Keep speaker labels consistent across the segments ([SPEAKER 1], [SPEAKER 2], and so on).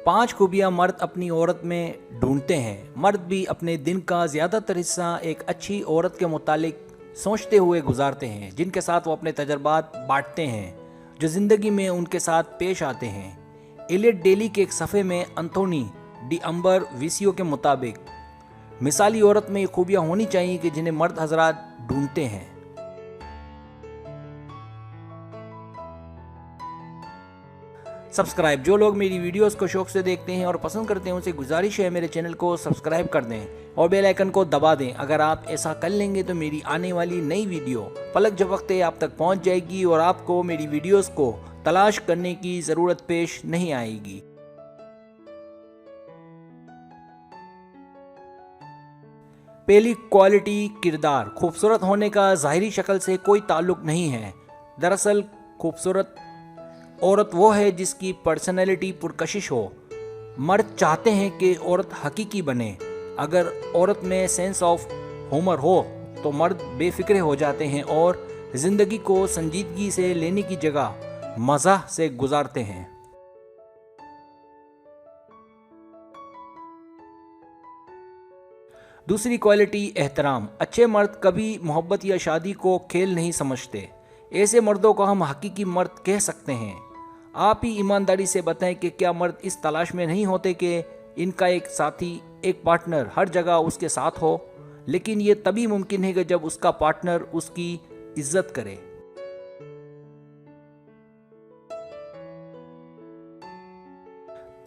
[SPEAKER 1] 5 खूबियां मर्द अपनी औरत में ढूंढते हैं। मर्द भी अपने दिन का ज़्यादातर हिस्सा एक अच्छी औरत के मुतालिक सोचते हुए गुजारते हैं, जिनके साथ वो अपने तजर्बात बांटते हैं जो ज़िंदगी में उनके साथ पेश आते हैं। एलियट डेली के एक सफ़े में एंथोनी डी अम्बर विसियो के मुताबिक मिसाली औरत में ये खूबियाँ होनी चाहिए कि जिन्हें मर्द हजरात ढूंढते हैं। सब्सक्राइब, जो लोग मेरी वीडियोस को शौक से देखते हैं और पसंद करते हैं उनसे गुजारिश है मेरे चैनल को सब्सक्राइब कर दें और बेल आइकन को दबा दें। अगर आप ऐसा कर लेंगे तो मेरी आने वाली नई वीडियो पलक झपकते आप तक पहुंच जाएगी और आपको मेरी वीडियोस को तलाश करने की ज़रूरत पेश नहीं आएगी। पहली क्वालिटी, किरदार। खूबसूरत होने का ज़ाहिरी शक्ल से कोई ताल्लुक नहीं है। दरअसल खूबसूरत औरत वो है जिसकी पर्सनैलिटी पुरकशिश हो। मर्द चाहते हैं कि औरत हकीकी बने। अगर औरत में सेंस ऑफ ह्यूमर हो तो मर्द बेफिक्र हो जाते हैं और ज़िंदगी को संजीदगी से लेने की जगह मज़ाह से गुजारते हैं। दूसरी क्वालिटी, एहतराम। अच्छे मर्द कभी मोहब्बत या शादी को खेल नहीं समझते। ऐसे मर्दों को हम हकीकी मर्द कह सकते हैं। आप ही ईमानदारी से बताएं कि क्या मर्द इस तलाश में नहीं होते कि इनका एक साथी, एक पार्टनर हर जगह उसके साथ हो, लेकिन ये तभी मुमकिन है कि जब उसका पार्टनर उसकी इज्जत करे।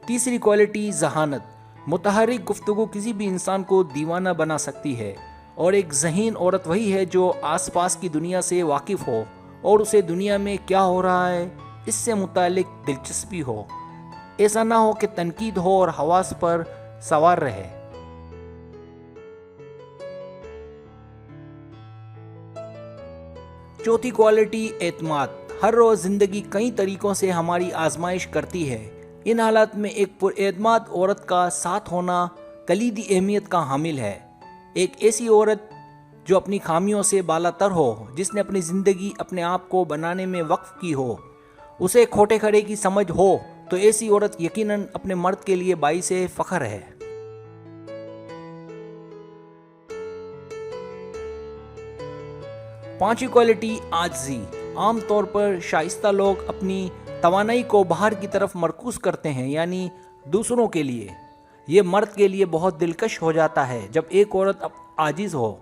[SPEAKER 1] तीसरी क्वालिटी, ज़हानत। मुतहर्रिक गुफ्तगू किसी भी इंसान को दीवाना बना सकती है और एक ज़हीन औरत वही है जो आसपास की दुनिया से वाकिफ़ हो और उसे दुनिया में क्या हो रहा है इससे मुतालिक दिलचस्पी हो। ऐसा ना हो कि तनकीद हो और हवास पर सवार रहे। चौथी क्वालिटी, एतमाद। हर रोज़ ज़िंदगी कई तरीक़ों से हमारी आजमाइश करती है। इन हालात में एक पुरएतमाद औरत का साथ होना कलीदी अहमियत का हामिल है। एक ऐसी औरत जो अपनी खामियों से बालातर हो, जिसने अपनी ज़िंदगी अपने आप को बनाने में वक्फ की हो, उसे खोटे खड़े की समझ हो, तो ऐसी औरत यकीनन अपने मर्द के लिए बाइसे फ़ख्र है। पांचवी क्वालिटी, आजिज़ी। आम तौर पर शाइस्ता लोग अपनी तवानाई को बाहर की तरफ मरकूज करते हैं, यानी दूसरों के लिए। ये मर्द के लिए बहुत दिलकश हो जाता है जब एक औरत आजिज़ हो।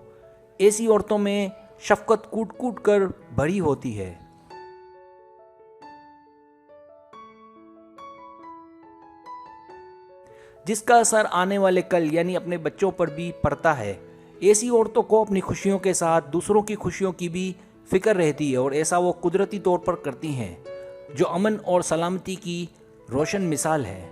[SPEAKER 1] ऐसी औरतों में शफ़क़त कूट कूट कर भरी होती है। जिसका असर आने वाले कल यानी अपने बच्चों पर भी पड़ता है। ऐसी औरतों को अपनी खुशियों के साथ दूसरों की खुशियों की भी फिक्र रहती है और ऐसा वो कुदरती तौर पर करती हैं, जो अमन और सलामती की रोशन मिसाल है।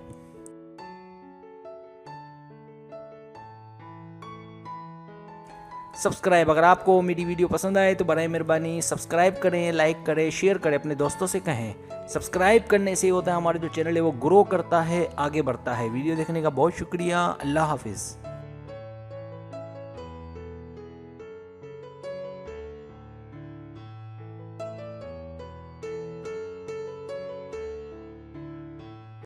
[SPEAKER 1] सब्सक्राइब, अगर आपको मेरी वीडियो पसंद आए तो बराए मेहरबानी सब्सक्राइब करें, लाइक करें, शेयर करें, अपने दोस्तों से कहें। सब्सक्राइब करने से होता है हमारा जो चैनल है वो ग्रो करता है, आगे बढ़ता है। वीडियो देखने का बहुत शुक्रिया। अल्लाह हाफिज़।